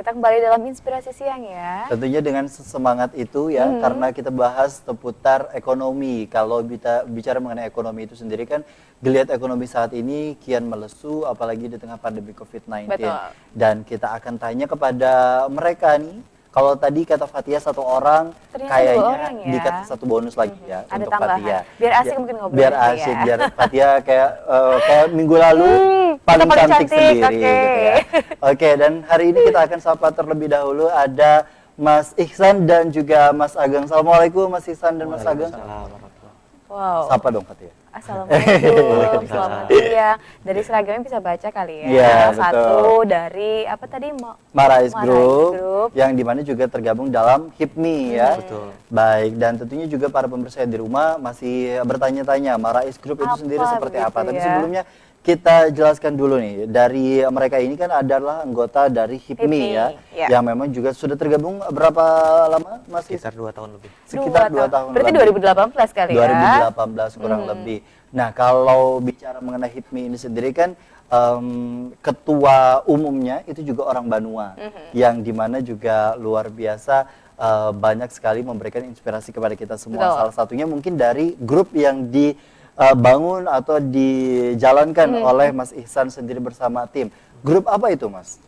kita kembali dalam Inspirasi Siang ya. Tentunya dengan semangat itu ya, karena kita bahas seputar ekonomi. Kalau kita bicara mengenai ekonomi itu sendiri kan, geliat ekonomi saat ini kian melesu, apalagi di tengah pandemi COVID-19. Betul. Dan kita akan tanya kepada mereka nih, kalau tadi kata Fatia satu orang, Ternyata kayaknya 2 orang ya. dikasih satu bonus lagi ya Ada untuk tambahan. Fatia. Biar asik mungkin ngobrolnya Biar ya. asik, biar Fatia kayak minggu lalu paling paling cantik cantik, sendiri oke. gitu ya. Oke, dan hari ini kita akan sapa terlebih dahulu ada Mas Ihsan dan juga Mas Ageng. Assalamualaikum Mas Ihsan dan Mas Ageng. Wow. Sapa dong Fatia. Assalamualaikum, selamat siang. Dari seragamnya bisa baca kali ya. Iya, Salah betul. satu dari apa tadi? Marais Marais Group, Group. yang dimana juga tergabung dalam HIPMI ya. Betul. Baik, dan tentunya juga para pemirsa di rumah masih bertanya-tanya Marais Group itu Apa sendiri seperti begitu apa. Tapi ya? sebelumnya kita jelaskan dulu nih, dari mereka ini kan adalah anggota dari HIPMI ya, ya. yang memang juga sudah tergabung berapa lama Mas? Sekitar 2 tahun lebih. Sekitar 2 tahun Berarti lebih. 2018 kali ya. 2018 kurang lebih. Nah, kalau bicara mengenai HIPMI ini sendiri kan ketua umumnya itu juga orang Banua, yang dimana juga luar biasa banyak sekali memberikan inspirasi kepada kita semua. Betul. Salah satunya mungkin dari grup yang dibangun atau dijalankan oleh Mas Ihsan sendiri bersama tim. Grup apa itu, Mas?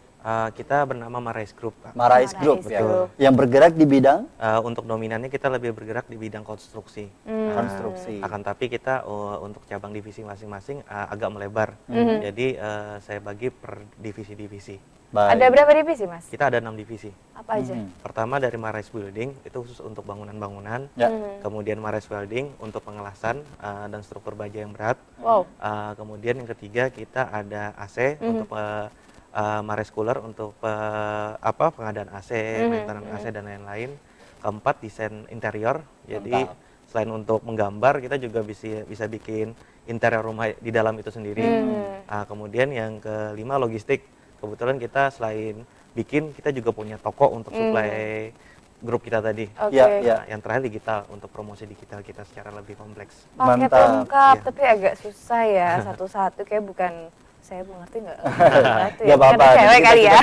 Kita bernama Marais Group, Pak. Marais Marais Group ya, Group. yang bergerak di bidang Untuk dominannya kita lebih bergerak di bidang konstruksi. konstruksi. Akan tapi kita untuk cabang divisi masing-masing agak melebar. Jadi saya bagi per divisi-divisi. Baik. Ada berapa divisi, Mas? Kita ada 6 divisi. Apa aja? Pertama dari Marais Building, itu khusus untuk bangunan-bangunan. Ya. Kemudian Marais Welding untuk pengelasan dan struktur baja yang berat. Wow. Kemudian yang ketiga kita ada AC untuk Marais Cooler untuk pengadaan AC, maintenance AC dan lain-lain. Keempat desain interior. Jadi Mantap. selain untuk menggambar, kita juga bisa bikin interior rumah di dalam itu sendiri. Kemudian yang kelima logistik. Kebetulan kita selain bikin, kita juga punya toko untuk supply grup kita tadi. Oke. Ya, ya. Yang terakhir digital untuk promosi digital kita secara lebih kompleks. Paket Mantap. lengkap, Iya. tapi agak susah ya satu-satu kayak bukan saya mengerti nggak? Gak apa-apa, Kan cewek nanti kali ya.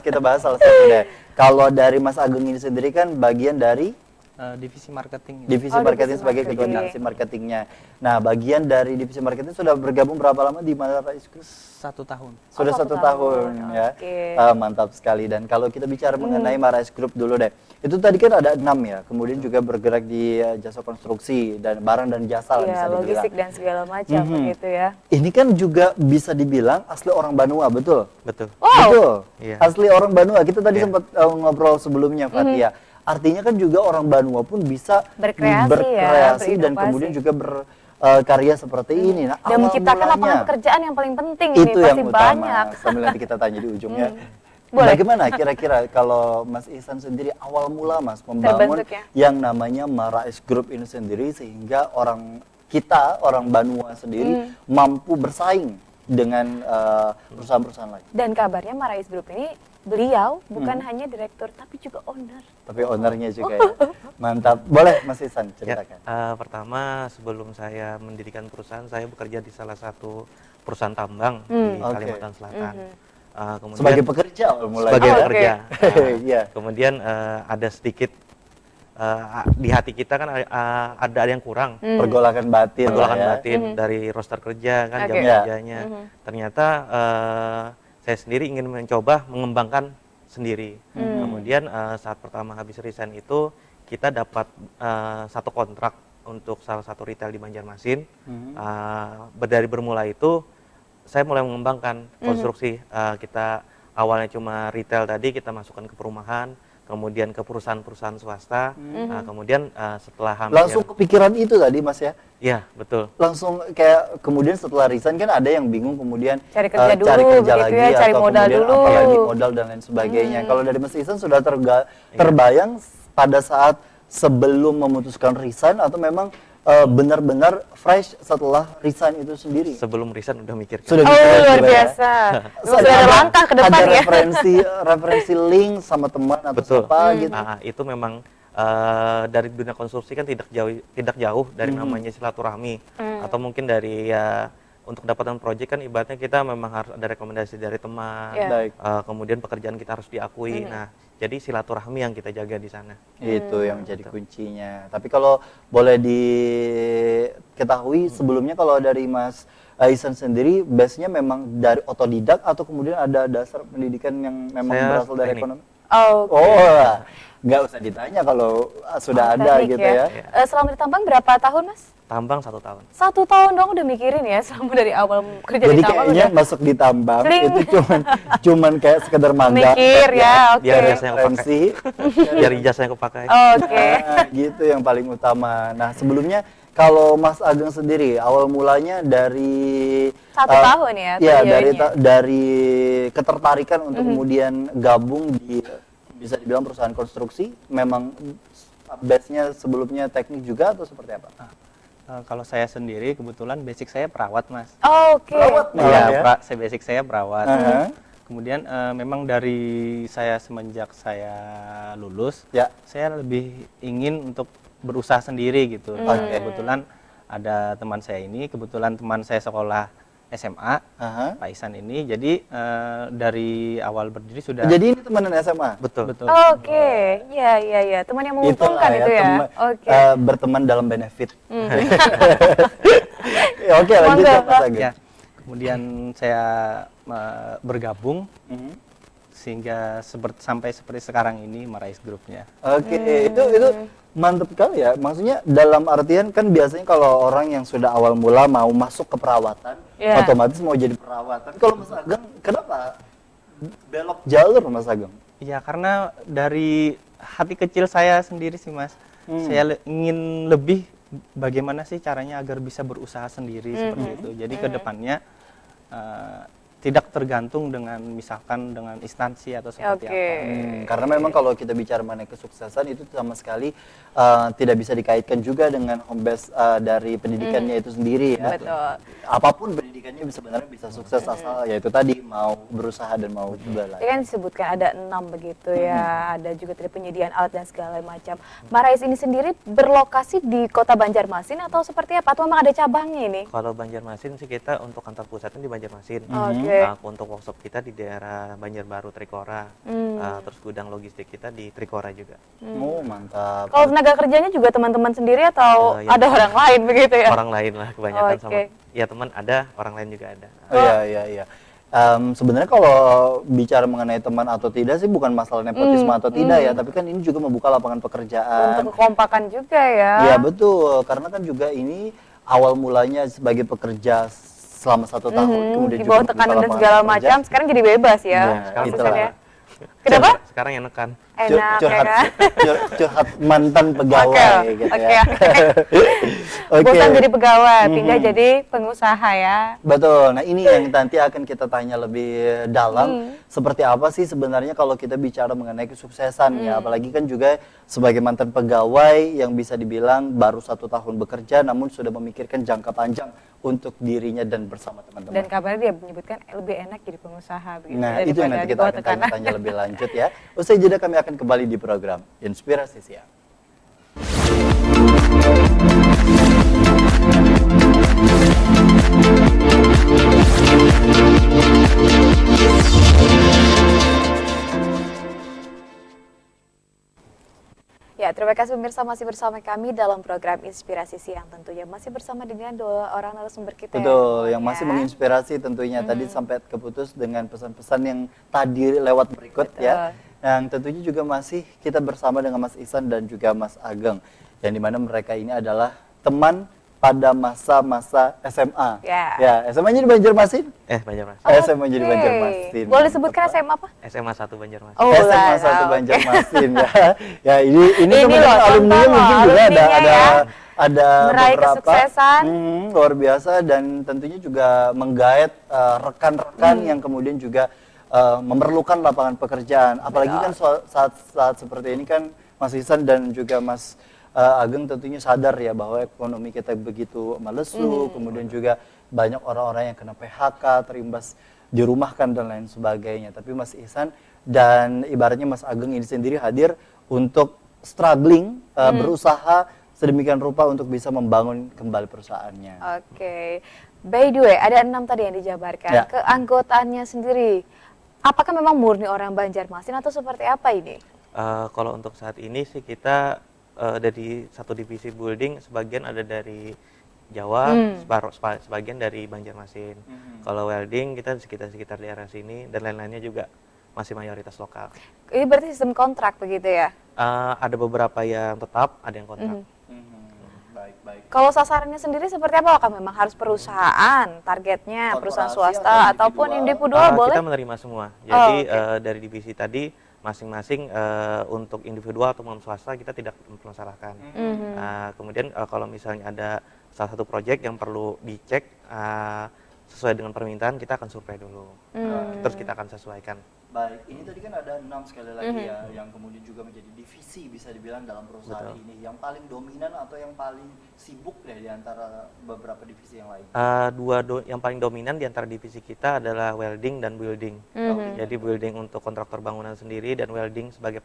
kita bahas salah satu deh. Kalau dari Mas Ageng ini sendiri kan bagian dari Divisi marketing. divisi Oh, marketing divisi sebagai marketing. koordinasi marketingnya. Nah, bagian dari divisi marketing sudah bergabung berapa lama di Marais Group? 1 tahun. Sudah Oh, 1 1 tahun tahun, ya. oke. Mantap sekali. Dan kalau kita bicara mengenai Marais Group dulu deh. Itu tadi kan ada 6 ya. Kemudian juga bergerak di jasa konstruksi dan barang dan jasa lah bisa Iya, dibilang. logistik dan segala macam begitu ya. Ini kan juga bisa dibilang asli orang Banua, betul? Betul. Wow. Betul. Iya. Asli orang Banua. Kita tadi Iya. sempat ngobrol sebelumnya, Fatia. Artinya kan juga orang Banua pun bisa Berkreasi ya, dan berinovasi. kemudian juga berkarya seperti ini. Nah, Dan awal menciptakan mulanya, lapangan pekerjaan yang paling penting ini itu pasti yang banyak. utama. Sambil nanti kita tanya di ujungnya. Boleh. Bagaimana kira-kira kalau Mas Ihsan sendiri awal mula Mas membangun Terbentuknya. yang namanya Marais Group ini sendiri sehingga orang Banua sendiri mampu bersaing dengan perusahaan-perusahaan lain. Dan kabarnya Marais Group ini beliau bukan hanya direktur tapi juga owner. Tapi ownernya juga ya. Mantap. Boleh Mas Ihsan Ya, ceritakan. pertama sebelum saya mendirikan perusahaan, saya bekerja di salah satu perusahaan tambang di Oke. Kalimantan Selatan. Kemudian Sebagai pekerja awal mulanya. sebagai Oh, oke. pekerja. Iya. Kemudian ada sedikit di hati kita kan ada yang kurang. Pergolakan batin. Pergolakan lah ya. batin dari roster kerja kan Oke. jam Ya. kerjanya. Ternyata saya sendiri ingin mencoba mengembangkan sendiri. Kemudian saat pertama habis resign itu kita dapat satu kontrak untuk salah satu retail di Banjarmasin. Dari bermula itu saya mulai mengembangkan konstruksi. Kita awalnya cuma retail tadi, kita masukkan ke perumahan, kemudian ke perusahaan-perusahaan swasta. Kemudian setelah hampir Langsung kepikiran itu tadi Mas ya. ya betul. Langsung kayak kemudian setelah resign kan ada yang bingung kemudian Cari kerja dulu, cari kerja begitu lagi ya, cari atau modal kemudian dulu. apalagi modal dan lain sebagainya. Kalau dari Mas Ihsan sudah terbayang pada saat sebelum memutuskan resign atau memang benar-benar fresh setelah resign itu sendiri? Sebelum resign udah mikir. Sudah Oh, mikir luar juga ya? biasa. Sudah ada langkah ke depan ada ya. referensi link sama teman atau Betul. apa gitu. Itu memang dari dunia konstruksi kan tidak jauh dari namanya silaturahmi atau mungkin dari untuk dapatkan proyek kan ibaratnya kita memang harus ada rekomendasi dari teman, Iya. Baik. kemudian pekerjaan kita harus diakui. Nah, jadi silaturahmi yang kita jaga di sana. Itu yang menjadi kuncinya. Tapi kalau boleh diketahui sebelumnya kalau dari Mas Ihsan sendiri base-nya memang dari otodidak atau kemudian ada dasar pendidikan yang memang Saya berasal dari teknik. ekonomi? Oke. Oh, nggak usah ditanya kalau sudah ada Teknik gitu ya. Selama di tambang berapa tahun, Mas? Tambang 1 tahun. 1 tahun dong udah mikirin ya selama dari awal kerja Jadi di tambang kayaknya udah masuk di tambang Cling. itu cuman kayak sekedar magang. mikir ya, oke. Biar biasanya aku pakai. Referensi. Biar ijazah yang aku pakai. Oke. Nah, gitu yang paling utama. Nah, sebelumnya kalau Mas Ageng sendiri awal mulanya dari 1 tahun ya Iya, videonya. dari ketertarikan untuk kemudian gabung di bisa dibilang perusahaan konstruksi, memang base-nya sebelumnya teknik juga atau seperti apa? Kalau saya sendiri kebetulan basic saya perawat, Mas. Oke. Perawat malah ya? Saya basic saya perawat. Aha. Kemudian memang dari saya semenjak saya lulus, Ya. saya lebih ingin untuk berusaha sendiri gitu. Kebetulan ada teman saya ini, kebetulan teman saya sekolah SMA, Aha. Pak Ihsan ini. Jadi dari awal berdiri sudah Jadi ini temenan SMA? Betul. betul. Oke. Iya. Teman yang menguntungkan Itulah itu ya. Oke. berteman dalam benefit. Ya, oke, lanjut Monggo, ya, Mas Ageng. Ya. Kemudian saya bergabung Mhm. sehingga sampai seperti sekarang ini Marais Group-nya. Oke, itu mantep kali ya. Maksudnya dalam artian kan biasanya kalau orang yang sudah awal mula mau masuk ke perawatan, Iya. otomatis mau jadi perawat. Tapi kalau Mas Ageng, kenapa belok jalur Mas Ageng? Ya karena dari hati kecil saya sendiri sih Mas, saya ingin lebih bagaimana sih caranya agar bisa berusaha sendiri seperti itu. Jadi ke depannya tidak tergantung dengan misalkan dengan instansi atau seperti Oke. apa. Karena memang kalau kita bicara mengenai kesuksesan itu sama sekali tidak bisa dikaitkan juga dengan home base dari pendidikannya itu sendiri ya. Betul. Apapun pendidikannya sebenarnya bisa sukses asal ya itu tadi mau berusaha dan mau belajar. Tadi kan disebutkan ada 6 begitu ya, ada juga tadi penyediaan alat dan segala macam. Marais ini sendiri berlokasi di Kota Banjarmasin atau seperti apa? Atau memang ada cabangnya ini? Kalau Banjarmasin sih kita untuk kantor pusatnya di Banjarmasin. Oke. Untuk workshop kita di daerah Banjarbaru Trikora. Terus gudang logistik kita di Trikora juga. Oh, mantap. Kalau tenaga kerjanya juga teman-teman sendiri atau Ya. ada orang lain begitu ya? Orang lain lah kebanyakan Oke. sama. Ya teman ada, orang lain juga ada. Oh, iya. Sebenarnya kalau bicara mengenai teman atau tidak sih bukan masalah nepotisme atau tidak ya, tapi kan ini juga membuka lapangan pekerjaan. Untuk kekompakan juga ya. Iya betul, karena kan juga ini awal mulanya sebagai pekerja selama 1 tahun, kemudian di juga bawah membuka tekanan dan lapangan segala pekerjaan. macam, sekarang jadi bebas ya. Nah, sekarang itulah. Maksudnya. Kenapa? Sekarang yang nekan. Enak ya curhat, kan? curhat mantan pegawai gitu Oke, ya. Oke. Bosan jadi pegawai, pindah jadi pengusaha ya. Betul. Nah, ini yang nanti akan kita tanya lebih dalam. Seperti apa sih sebenarnya kalau kita bicara mengenai kesuksesan ya, apalagi kan juga sebagai mantan pegawai yang bisa dibilang baru 1 tahun bekerja, namun sudah memikirkan jangka panjang untuk dirinya dan bersama Dan teman-teman. kabarnya dia menyebutkan lebih enak jadi pengusaha begitu. Nah, itu yang daripada nanti di kita bawah akan tekanan. tanya lebih lanjut ya. Usai jeda kami akan kembali di program Inspirasi Siang. Ya, terima kasih pemirsa masih bersama kami dalam program Inspirasi Siang, tentunya masih bersama dengan 2 orang narasumber kita. Betul, yang ya. masih menginspirasi tentunya tadi sampai keputus dengan pesan-pesan yang tadi lewat berikut ya. Yang tentunya juga masih kita bersama dengan Mas Ihsan dan juga Mas Ageng. Yang dimana mereka ini adalah teman pada masa-masa SMA. Ya. SMA-nya di Banjarmasin? Banjarmasin. SMA-nya di Oke. Banjarmasin. Boleh disebutkan SMA apa? SMA 1 Banjarmasin. Oh, SMA lah, 1 oke. Banjarmasin ya. Ya ini Ini teman-teman loh, alumni contoh mungkin loh, juga alumninya ya. ada Meraih beberapa kesuksesan. luar biasa dan tentunya juga menggait rekan-rekan yang kemudian juga memerlukan lapangan pekerjaan. Apalagi kan saat seperti ini kan Mas Ihsan dan juga Mas Ageng tentunya sadar ya bahwa ekonomi kita begitu melesu, kemudian juga banyak orang-orang yang kena PHK, terimbas dirumahkan dan lain sebagainya. Tapi Mas Ihsan dan ibaratnya Mas Ageng ini sendiri hadir untuk struggling, berusaha sedemikian rupa untuk bisa membangun kembali perusahaannya. Oke. By the way, ada 6 tadi yang dijabarkan. Ya. Keanggotaannya sendiri, apakah memang murni orang Banjarmasin atau seperti apa ini? Kalau untuk saat ini sih kita dari satu divisi building, sebagian ada dari Jawa, sebagian dari Banjarmasin. Kalau welding kita sekitar daerah sini, dan lain-lainnya juga masih mayoritas lokal. Ini berarti sistem kontrak begitu ya? Ada beberapa yang tetap, ada yang kontrak. Baik. Kalau sasarannya sendiri seperti apa? Apakah memang harus perusahaan, targetnya perusahaan Korporasi swasta atau ataupun individual? individual boleh? Kita menerima semua. Jadi oke. dari divisi tadi masing-masing untuk individual atau swasta kita tidak mempermasalahkan. Kemudian kalau misalnya ada salah satu proyek yang perlu dicek sesuai dengan permintaan, kita akan survei dulu. Terus kita akan sesuaikan. Baik, ini tadi kan ada 6 sekali lagi ya, yang kemudian juga menjadi divisi bisa dibilang dalam perusahaan Betul. ini. Yang paling dominan atau yang paling sibuk deh di antara beberapa divisi yang lain? Yang paling dominan di antara divisi kita adalah welding dan building. Jadi building untuk kontraktor bangunan sendiri dan welding sebagai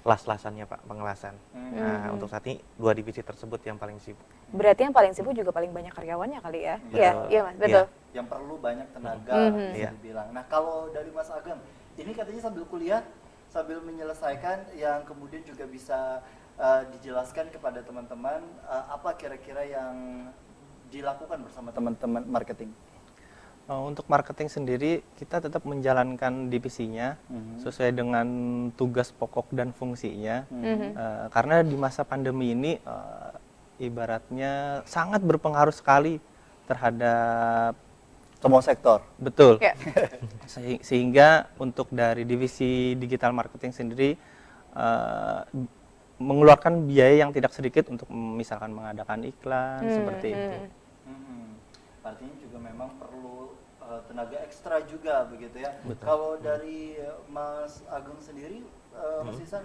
las-lasannya Pak, pengelasan. Nah, untuk saat ini 2 divisi tersebut yang paling sibuk. Berarti yang paling sibuk juga paling banyak karyawannya kali ya? Betul. Iya Mas, betul. Yang perlu banyak tenaga bisa Iya. dibilang. Nah, kalau dari Mas Ageng, ini katanya sambil kuliah, sambil menyelesaikan, yang kemudian juga bisa dijelaskan kepada teman-teman apa kira-kira yang dilakukan bersama teman-teman marketing. Untuk marketing sendiri kita tetap menjalankan divisinya sesuai dengan tugas pokok dan fungsinya. Karena di masa pandemi ini ibaratnya sangat berpengaruh sekali terhadap Semua sektor. betul. Ya. Sehingga untuk dari divisi digital marketing sendiri mengeluarkan biaya yang tidak sedikit untuk misalkan mengadakan iklan seperti itu. Artinya juga memang perlu tenaga ekstra juga begitu ya. Kalau dari Mas Ageng sendiri, Mas Ihsan,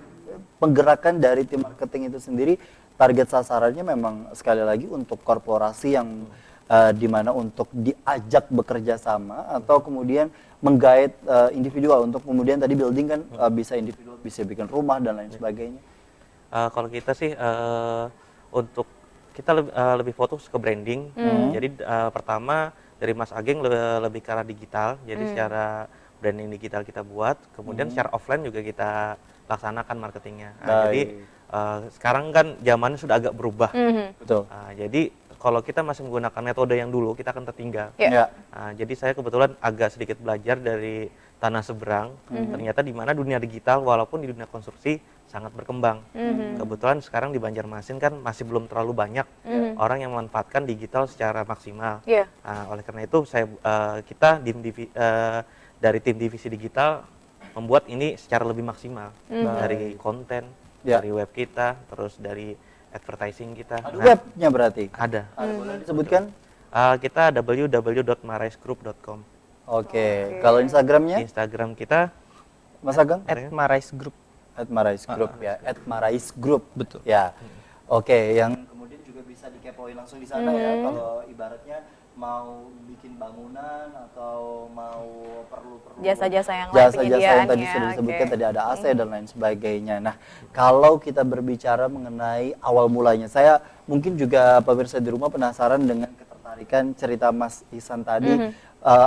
penggerakan dari tim marketing itu sendiri, target sasarannya memang sekali lagi untuk korporasi yang di mana untuk diajak bekerja sama atau kemudian menggait individual untuk kemudian tadi building kan bisa individual, bisa bikin rumah dan lain sebagainya. Kalau kita sih untuk kita lebih fokus ke branding. Jadi pertama dari Mas Ageng lebih ke arah digital. Jadi secara branding digital kita buat, kemudian secara offline juga kita laksanakan marketingnya. Jadi sekarang kan zamannya sudah agak berubah. Betul. Jadi kalau kita masih menggunakan metode yang dulu, kita akan tertinggal. Ya. Jadi saya kebetulan agak sedikit belajar dari tanah seberang. Ternyata di mana dunia digital walaupun di dunia konstruksi sangat berkembang. Kebetulan sekarang di Banjarmasin kan masih belum terlalu banyak orang yang memanfaatkan digital secara maksimal. Iya. Oleh karena itu kita dari tim divisi digital membuat ini secara lebih maksimal dari konten, dari web kita, terus dari advertising kita. Ada webnya berarti? Ada. Boleh disebutkan? Kita www.maraisgroup.com. Oke. Kalau Instagramnya? Instagram kita Mas Ageng? @maraisgroup. @maraisgroup ya. @maraisgroup. Betul. Ya. Oke, yang kemudian juga bisa dikepoin langsung di sana ya. Kalau ibaratnya mau bikin bangunan atau mau perlu Jasa-jasa yang lain jasa-jasa yang tadi penyediaannya, sudah disebutkan, oke. tadi ada AC dan lain sebagainya. Nah, kalau kita berbicara mengenai awal mulanya, saya mungkin juga pemirsa di rumah penasaran dengan ketertarikan cerita Mas Ihsan tadi.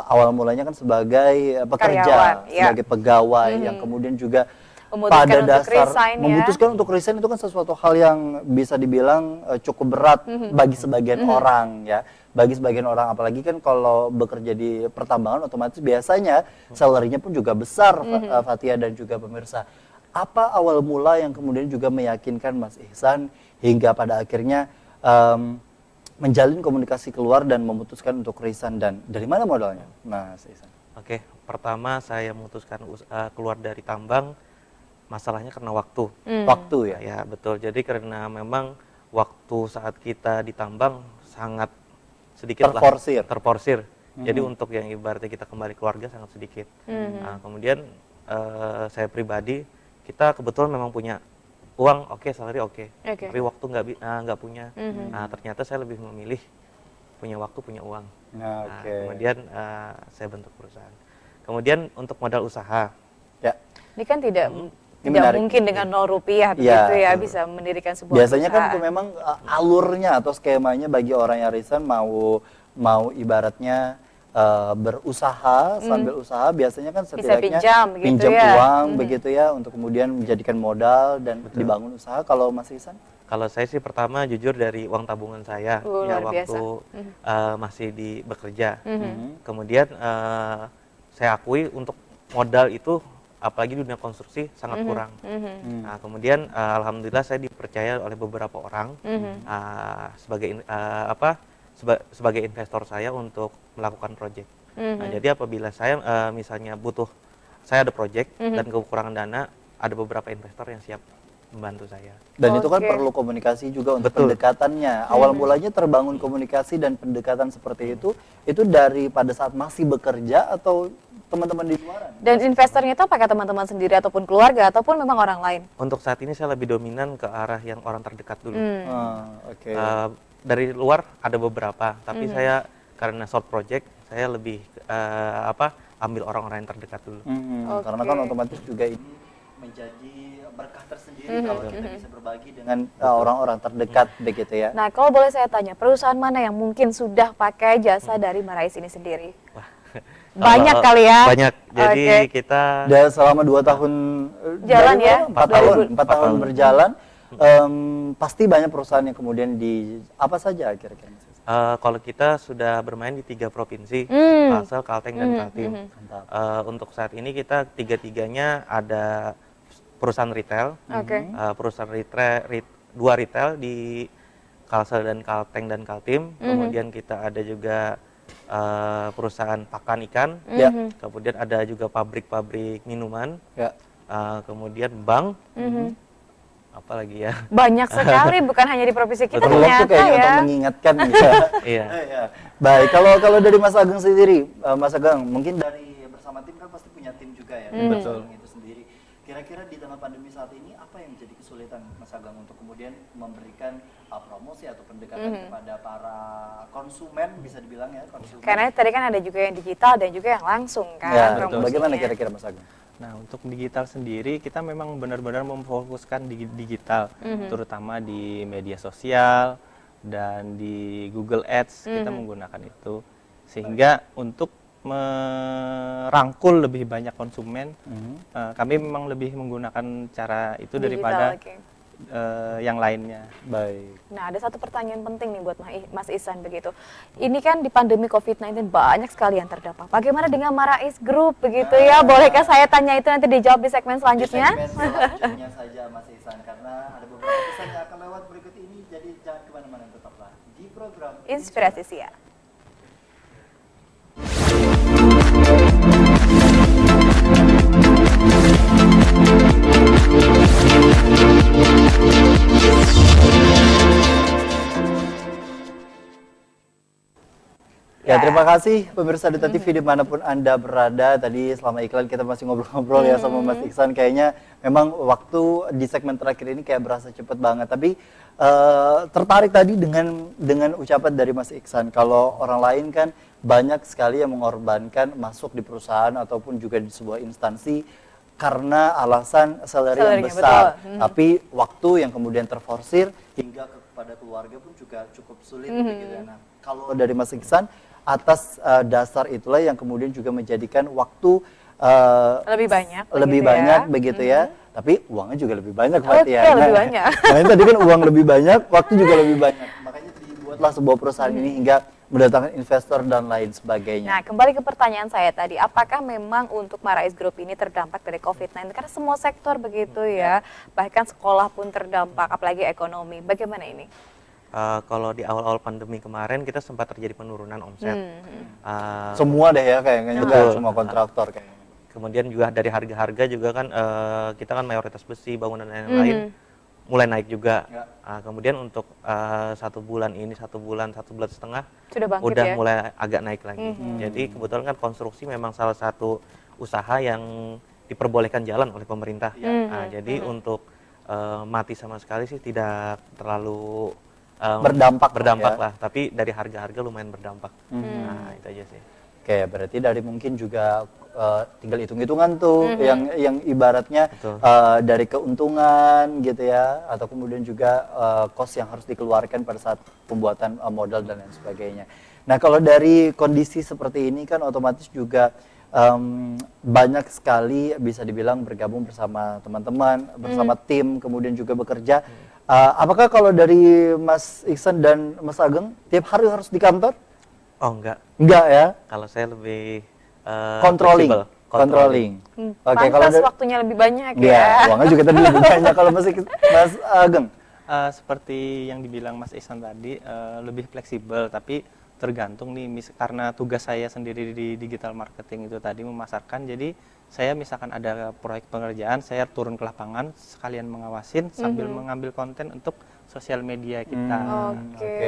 Awal mulanya kan sebagai pekerja, Karyawan, ya. sebagai pegawai yang kemudian juga Memutuskan pada untuk dasar resign, ya. memutuskan untuk resign itu kan sesuatu hal yang bisa dibilang cukup berat bagi sebagian orang ya. Bagi sebagian orang, apalagi kan kalau bekerja di pertambangan otomatis biasanya salary-nya pun juga besar, Fathia dan juga pemirsa. Apa awal mula yang kemudian juga meyakinkan Mas Ihsan hingga pada akhirnya menjalin komunikasi keluar dan memutuskan untuk resign, dan dari mana modalnya, Mas Ihsan? Oke, pertama saya memutuskan keluar dari tambang, masalahnya karena waktu. Waktu ya? Ya betul, jadi karena memang waktu saat kita ditambang sangat sedikit terporsir. Jadi untuk yang ibaratnya kita kembali keluarga sangat sedikit. Nah, kemudian saya pribadi, kita kebetulan memang punya uang, salary oke. Tapi waktu nggak punya. Nah, ternyata saya lebih memilih punya waktu, punya uang. Nah, kemudian saya bentuk perusahaan. Kemudian untuk modal usaha. Ya. Ini kan tidak menarik. mungkin dengan 0 rupiah begitu ya bisa mendirikan sebuah biasanya perusahaan. kan memang alurnya atau skemanya bagi orang yang resign mau mau ibaratnya berusaha sambil usaha, biasanya kan setidaknya pinjam begitu pinjam ya. uang begitu ya untuk kemudian menjadikan modal dan dibangun usaha. Kalau Mas Ihsan? Kalau saya sih pertama jujur dari uang tabungan saya ya Luar biasa. waktu masih bekerja. Kemudian saya akui untuk modal itu apalagi di dunia konstruksi sangat kurang. Nah, kemudian alhamdulillah saya dipercaya oleh beberapa orang sebagai investor saya untuk melakukan proyek. Nah, jadi apabila saya misalnya saya ada proyek dan kekurangan dana, ada beberapa investor yang siap membantu saya. Dan itu kan Oke. perlu komunikasi juga untuk Betul. pendekatannya. Awal mulanya terbangun komunikasi dan pendekatan seperti itu dari pada saat masih bekerja atau teman-teman di luaran? Dan investornya itu apakah teman-teman sendiri ataupun keluarga ataupun memang orang lain? Untuk saat ini saya lebih dominan ke arah yang orang terdekat dulu. Oke. Dari luar ada beberapa, tapi saya karena short project saya lebih ambil orang-orang yang terdekat dulu. Karena kan otomatis juga ini menjadi berkah tersendiri kalau kita bisa berbagi dengan orang-orang terdekat begitu ya. Nah, kalau boleh saya tanya, perusahaan mana yang mungkin sudah pakai jasa dari Marais ini sendiri? Banyak Kalau- kali ya? Banyak. Jadi Oke. kita Dan selama 2 tahun Jalan ya? 4 tahun, 4 Empat tahun tahun. berjalan, pasti banyak perusahaan yang kemudian apa saja kira-kira? kalau kita sudah bermain di 3 provinsi, Kalsel, Kalteng, dan Kaltim. Mantap. Untuk saat ini kita tiga-tiganya ada perusahaan retail, Oke. perusahaan retail 2 retail di Kalsel dan Kalteng dan Kaltim. Kemudian kita ada juga perusahaan pakan ikan. Ya. Kemudian ada juga pabrik-pabrik minuman. Ya. Kemudian bank. Apalagi ya? Banyak sekali, bukan hanya di provinsi kita Perlu waktu ternyata kayaknya ya. untuk mengingatkan gitu. Iya. Iya. Baik, kalau dari Mas Ageng sendiri, Mas Ageng, mungkin dari bersama tim kan pasti punya tim juga ya, betul itu sendiri. Kira-kira di tengah pandemi saat ini apa yang menjadi kesulitan Mas Ageng untuk kemudian memberikan promosi atau pendekatan kepada para konsumen, bisa dibilang ya konsumen? Karena tadi kan ada juga yang digital dan juga yang langsung kan Ya, promosinya. bagaimana kira-kira Mas Ageng? Nah, untuk digital sendiri kita memang benar-benar memfokuskan di digital, terutama di media sosial dan di Google Ads kita menggunakan itu, sehingga untuk merangkul lebih banyak konsumen, kami memang lebih menggunakan cara itu Digital, daripada oke. yang lainnya. Baik. Nah, ada satu pertanyaan penting nih buat Mas Ihsan begitu. Ini kan di pandemi COVID-19 banyak sekali yang terdampak. Bagaimana dengan Marais Group begitu ya? Bolehkah saya tanya itu nanti dijawab di segmen selanjutnya? Di segmen selanjutnya saja Mas Ihsan, karena ada beberapa pesan yang akan lewat berikut ini, jadi jangan kemana-mana, tetaplah di program Inspirasi Sia. Ya, terima kasih pemirsa Duta TV dimanapun Anda berada. Tadi selama iklan kita masih ngobrol-ngobrol ya sama Mas Ihsan. Kayaknya memang waktu di segmen terakhir ini kayak berasa cepet banget. Tapi tertarik tadi dengan ucapan dari Mas Ihsan. Kalau orang lain kan banyak sekali yang mengorbankan masuk di perusahaan ataupun juga di sebuah instansi karena alasan salary yang Salary-nya, besar. betul. Tapi waktu yang kemudian terforsir hingga kepada keluarga pun juga cukup sulit begitu ya. Nah, kalau dari Mas Ihsan, atas dasar itulah yang kemudian juga menjadikan waktu Lebih banyak lebih begitu banyak ya. begitu ya, tapi uangnya juga lebih banyak berarti ya. Oke, lebih banyak. Nah, ini tadi kan uang lebih banyak, waktu juga lebih banyak. Makanya dibuatlah sebuah perusahaan ini hingga mendatangkan investor dan lain sebagainya. Nah, kembali ke pertanyaan saya tadi, apakah memang untuk Marais Group ini terdampak dari COVID-19? Karena semua sektor begitu ya, bahkan sekolah pun terdampak, apalagi ekonomi. Bagaimana ini? Kalau di awal-awal pandemi kemarin kita sempat terjadi penurunan omset. Semua deh ya kayaknya juga, Betul. semua kontraktor kayaknya. Kemudian juga dari harga-harga juga kan kita kan mayoritas besi, bangunan dan lain-lain mulai naik juga. Ya. Kemudian untuk 1 bulan ini, 1 bulan setengah Sudah bangkit udah ya? mulai agak naik lagi. Jadi kebetulan kan konstruksi memang salah satu usaha yang diperbolehkan jalan oleh pemerintah. Jadi untuk mati sama sekali sih tidak terlalu Berdampak ya. lah. Tapi dari harga-harga lumayan berdampak. Nah itu aja sih. Oke, berarti dari mungkin juga tinggal hitung-hitungan tuh yang ibaratnya Betul. dari keuntungan gitu ya, atau kemudian juga cost yang harus dikeluarkan pada saat pembuatan modal dan lain sebagainya. Nah, kalau dari kondisi seperti ini kan otomatis juga banyak sekali bisa dibilang bergabung bersama teman-teman, bersama tim, kemudian juga bekerja. Apakah kalau dari Mas Iksan dan Mas Ageng tiap hari harus di kantor? Oh enggak, Enggak ya? kalau saya lebih Controlling. fleksibel. Controlling. Oke, kalau Pantas dari waktunya lebih banyak Iya, ya. uangnya juga tadi lebih banyak kalau Mas Ageng. Seperti yang dibilang Mas Ihsan tadi, lebih fleksibel, tapi tergantung nih, karena tugas saya sendiri di digital marketing itu tadi memasarkan, jadi saya misalkan ada proyek pengerjaan, saya turun ke lapangan, sekalian mengawasin sambil mengambil konten untuk sosial media kita. Oke,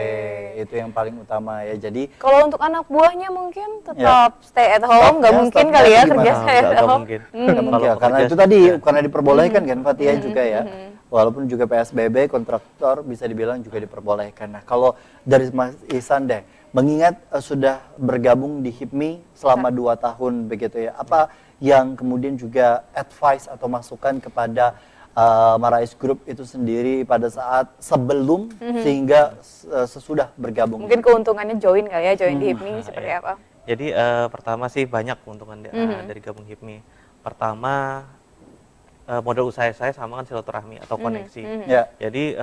itu yang paling utama ya. Jadi Kalau untuk anak buahnya mungkin tetap stay at home, nggak Staff- mungkin staffnya kali ya gimana? kerja stay at Nggak home. mungkin. nggak mungkin, Kalau karena bekerja itu tadi ya. karena diperbolehkan kan Fatia juga ya. Walaupun juga PSBB kontraktor bisa dibilang juga diperbolehkan. Nah, kalau dari Mas Ihsan deh, mengingat sudah bergabung di HIPMI selama 2 tahun begitu ya. Apa yang kemudian juga advice atau masukan kepada Marais Group itu sendiri pada saat sebelum sehingga sesudah bergabung? Mungkin keuntungannya join kali ya, join di HIPMI seperti iya. apa? Jadi pertama sih banyak keuntungan dari gabung HIPMI. Pertama, modal usaha saya sama kan silaturahmi atau koneksi. Ya. Jadi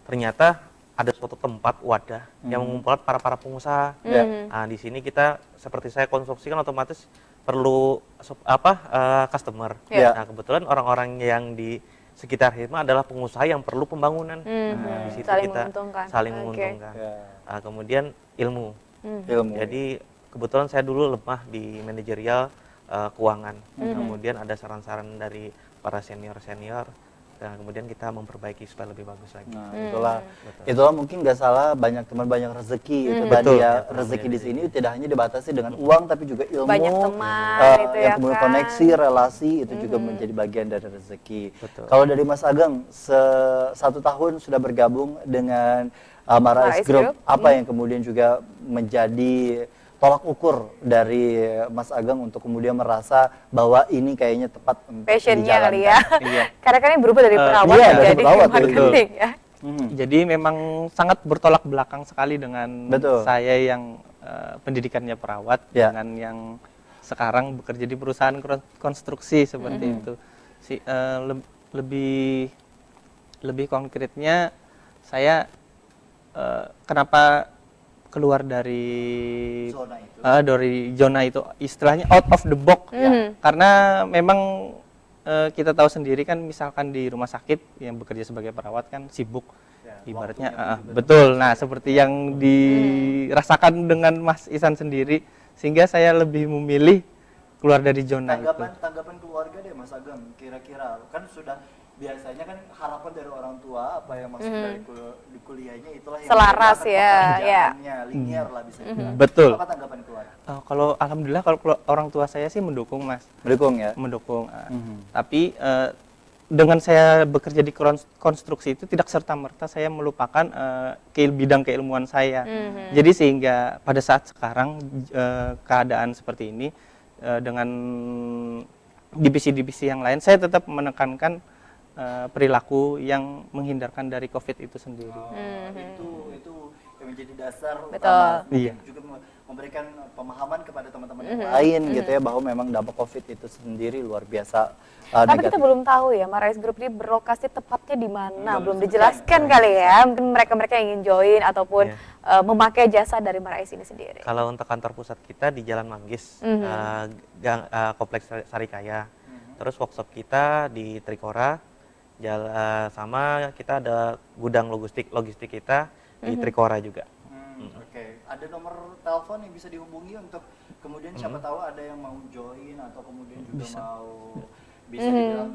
ternyata ada suatu tempat wadah yang mengumpulkan para pengusaha. Ya. Nah, di sini kita seperti saya konstruksi kan otomatis perlu customer. Ya. Nah, kebetulan orang-orang yang di sekitar HIPMI adalah pengusaha yang perlu pembangunan. Nah, di situ Saling kita menguntungkan. saling Oke. menguntungkan. Ya. Nah, kemudian ilmu. Ilmu. Jadi kebetulan saya dulu lemah di manajerial keuangan. Kemudian ada saran-saran dari para senior-senior. Dan kemudian kita memperbaiki supaya lebih bagus lagi. Nah, itulah mungkin nggak salah banyak teman banyak rezeki itu tadi Betul, ya. ya, Rezeki teman di sini tidak hanya dibatasi dengan uang tapi juga ilmu, Banyak teman itu yang ya kemudian kan. koneksi, relasi itu juga menjadi bagian dari rezeki. Betul. Kalau dari Mas Ageng, 1 tahun sudah bergabung dengan Marais Marais Group, Group. apa yang kemudian juga menjadi tolak ukur dari Mas Ageng untuk kemudian merasa bahwa ini kayaknya tepat untuk Passionnya kali ya. dijalankan? Iya. Karena kan ini berubah dari perawat iya, dari menjadi perawat, marketing ya. Jadi memang sangat bertolak belakang sekali dengan Betul. saya yang pendidikannya perawat Ya. dengan yang sekarang bekerja di perusahaan konstruksi seperti itu. Lebih konkretnya saya kenapa keluar dari zona itu istilahnya out of the box ya. Karena memang kita tahu sendiri kan, misalkan di rumah sakit yang bekerja sebagai perawat kan sibuk ibaratnya betul. Nah, seperti yang dirasakan dengan Mas Ihsan sendiri, sehingga saya lebih memilih keluar dari zona itu. Tanggapan keluarga deh Mas Ageng, kira-kira kan sudah biasanya kan harapan dari orang tua apa yang masuk dari di kuliahnya itulah yang Selaras menjadi ya, pekerjaannya, linear lah bisa dibilang. Betul. Apa tanggapan keluarga? Kalau alhamdulillah kalau orang tua saya sih mendukung, Mas. Mendukung ya. Mendukung. Tapi dengan saya bekerja di konstruksi itu tidak serta-merta saya melupakan bidang keilmuan saya. Jadi sehingga pada saat sekarang keadaan seperti ini dengan divisi-divisi yang lain, saya tetap menekankan perilaku yang menghindarkan dari COVID itu sendiri. Itu yang menjadi dasar Betul. utama. Iya. Juga memberikan pemahaman kepada teman-teman yang lain gitu ya, bahwa memang dampak COVID itu sendiri luar biasa Tapi negatif. kita belum tahu ya, Marais Group ini berlokasi tepatnya di mana, belum dijelaskan kali ya. Mungkin mereka-mereka yang ingin join ataupun memakai jasa dari Marais ini sendiri. Kalau untuk kantor pusat kita di Jalan Manggis, Kompleks Sarikaya. Terus workshop kita di Trikora, sama kita ada gudang logistik kita di Trikora juga. Oke, ada nomor telepon yang bisa dihubungi untuk kemudian siapa tahu ada yang mau join atau kemudian juga mau bisa dibilang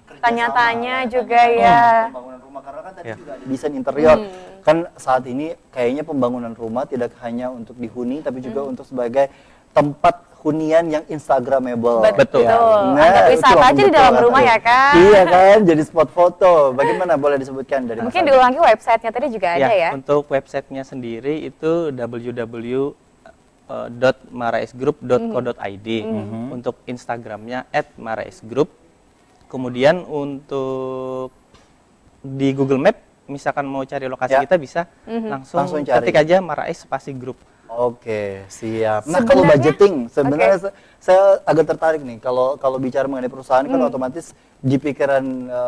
kerjasama, Tanya-tanya ya, juga tanya-tanya ya. pembangunan rumah, karena kan tadi juga ada desain interior. Kan saat ini kayaknya pembangunan rumah tidak hanya untuk dihuni tapi juga untuk sebagai tempat hunian yang instagramable. Betul. Anda itu wisata aja di betul dalam banget rumah tuh. ya kan? Iya kan, jadi spot foto. Bagaimana, boleh disebutkan dari Mungkin Mas Agus? diulangi websitenya tadi juga ada ya. Untuk websitenya sendiri itu www.maraisgroup.co.id. Untuk Instagramnya @maraisgroup. Kemudian untuk di Google Map misalkan mau cari lokasi Ya. kita bisa langsung Langsung cari. ketik aja Marais spasi grup. Oke, siap. Nah, kalau budgeting, sebenarnya saya agak tertarik nih. Kalau bicara mengenai perusahaan kan otomatis di pikiran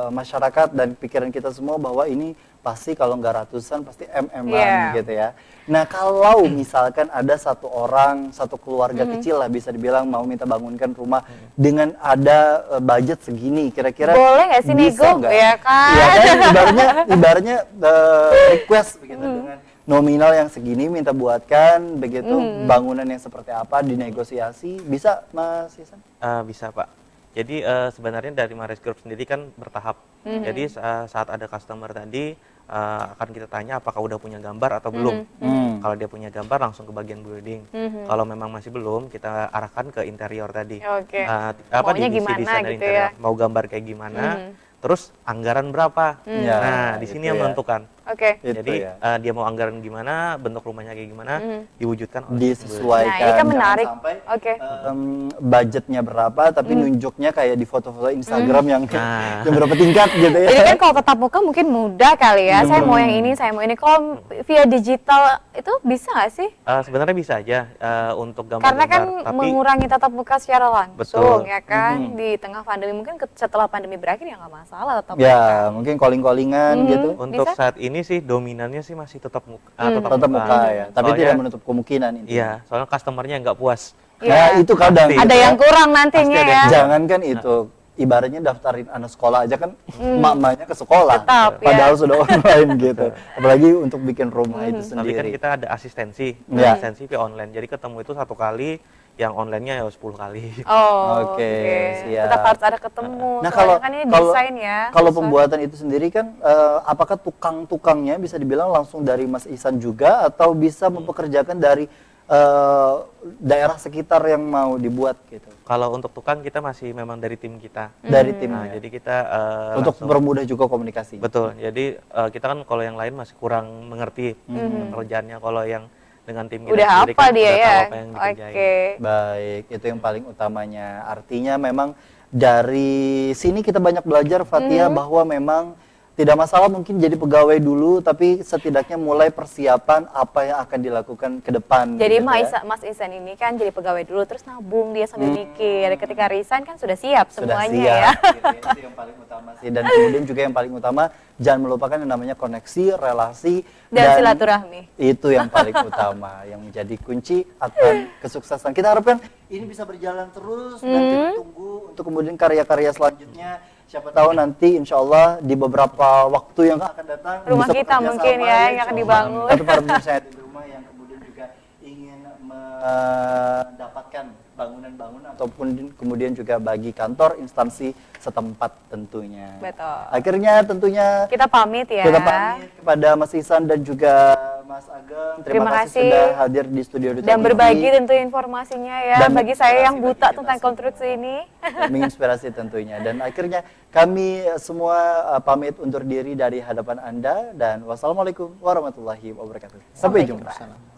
masyarakat dan pikiran kita semua bahwa ini pasti kalau nggak ratusan pasti MM-an gitu ya. Nah, kalau misalkan ada satu orang, satu keluarga kecil lah bisa dibilang mau minta bangunkan rumah dengan ada budget segini, kira-kira Boleh nggak sih bisa nego, nggak? ya kan? Iya kan, ibaratnya request begitu dengan nominal yang segini minta buatkan begitu bangunan yang seperti apa dinegosiasi bisa Mas Isan? Bisa Pak. Jadi sebenarnya dari Marais Group sendiri kan bertahap. Jadi saat ada customer tadi akan kita tanya apakah udah punya gambar atau belum. Kalau dia punya gambar langsung ke bagian building. Kalau memang masih belum kita arahkan ke interior tadi. Oke. Divisi Maunya gimana desainer gitu interior. ya? Mau gambar kayak gimana? Terus anggaran berapa? Ya, Nah di sini yang itu ya. menentukan. Oke. Itu Jadi ya. dia mau anggaran gimana, bentuk rumahnya kayak gimana, diwujudkan oleh Disesuaikan. Nah, ini kan Jangan menarik. sampai Oke. budgetnya berapa tapi nunjuknya kayak di foto-foto Instagram yang Nah. yang berapa tingkat gitu ya. Jadi kan kalau tatap muka mungkin mudah kali ya. Saya mau yang ini, saya mau ini. Kalau via digital itu bisa nggak sih? Sebenarnya bisa aja untuk Karena kan gambar-gambar, tapi mengurangi tatap muka secara langsung, Betul. ya kan? Di tengah pandemi mungkin setelah pandemi berakhir ya nggak masalah tatap Ya, muka. mungkin calling-callingan gitu. untuk Bisa? saat ini sih dominannya sih masih tetap muka. Tetap muka ya, tapi Soalnya- tidak menutup kemungkinan intinya. Iya, soalnya customernya nggak puas. Nah, Iya. itu kadang Pasti. gitu Ada ya. yang kurang nantinya Pasti ada ya. yang Jangankan itu, ibaratnya daftarin anak sekolah aja kan emak-emaknya ke sekolah. Tetap, Padahal ya. sudah online gitu. Apalagi untuk bikin rumah itu Tapi sendiri. kan kita ada asistensi, Ya. asistensi via online. Jadi ketemu itu 1 kali, yang online-nya ya 10 kali. Oh, Oke, siap. Tetap harus ada ketemu. Nah, Soalnya kalau kan ini kalau desain ya. kalau sesuai. pembuatan itu sendiri kan apakah tukang-tukangnya bisa dibilang langsung dari Mas Ihsan juga atau bisa mempekerjakan dari daerah sekitar yang mau dibuat gitu. Kalau untuk tukang kita masih memang dari tim kita. Dari Nah, timnya. jadi kita Untuk langsung- mempermudah juga komunikasi. betul. Jadi kita kan kalau yang lain masih kurang mengerti pekerjaannya. Kalau yang dengan tim kita Udah sendiri apa kan dia udah ya? tahu apa yang dikerjain. Oke. Baik, itu yang paling utamanya. Artinya memang dari sini kita banyak belajar Fatia bahwa memang tidak masalah mungkin jadi pegawai dulu, tapi setidaknya mulai persiapan apa yang akan dilakukan ke depan. Jadi gitu ya. Mas Ihsan ini kan jadi pegawai dulu terus nabung dia sambil mikir. Ketika resign kan sudah siap Sudah semuanya siap, ya. gitu. Itu yang paling utama sih. Dan kemudian juga yang paling utama jangan melupakan yang namanya koneksi, relasi Dan silaturahmi. Itu yang paling utama yang menjadi kunci akan kesuksesan. Kita harapkan ini bisa berjalan terus dan kita tunggu untuk kemudian karya-karya selanjutnya. Siapa tahu nanti insya Allah di beberapa waktu yang akan datang Rumah bisa kita bekerja mungkin sama, ya, yang insya akan Allah. dibangun. Atau para pemirsa di rumah yang kemudian juga ingin mendapatkan bangunan-bangunan ataupun kemudian juga bagi kantor instansi setempat tentunya. Betul. Akhirnya tentunya Kita pamit ya. kita pamit kepada Mas Ihsan dan juga Mas Ageng. Terima Terima kasih kasih. sudah hadir di studio Duta Dan TV. berbagi tentu informasinya ya Dan bagi saya yang menginspirasi buta bagi kita tentang semua. konstruksi ini. Menginspirasi tentunya. Dan akhirnya kami semua pamit undur diri dari hadapan Anda dan wassalamualaikum warahmatullahi wabarakatuh. Sampai jumpa.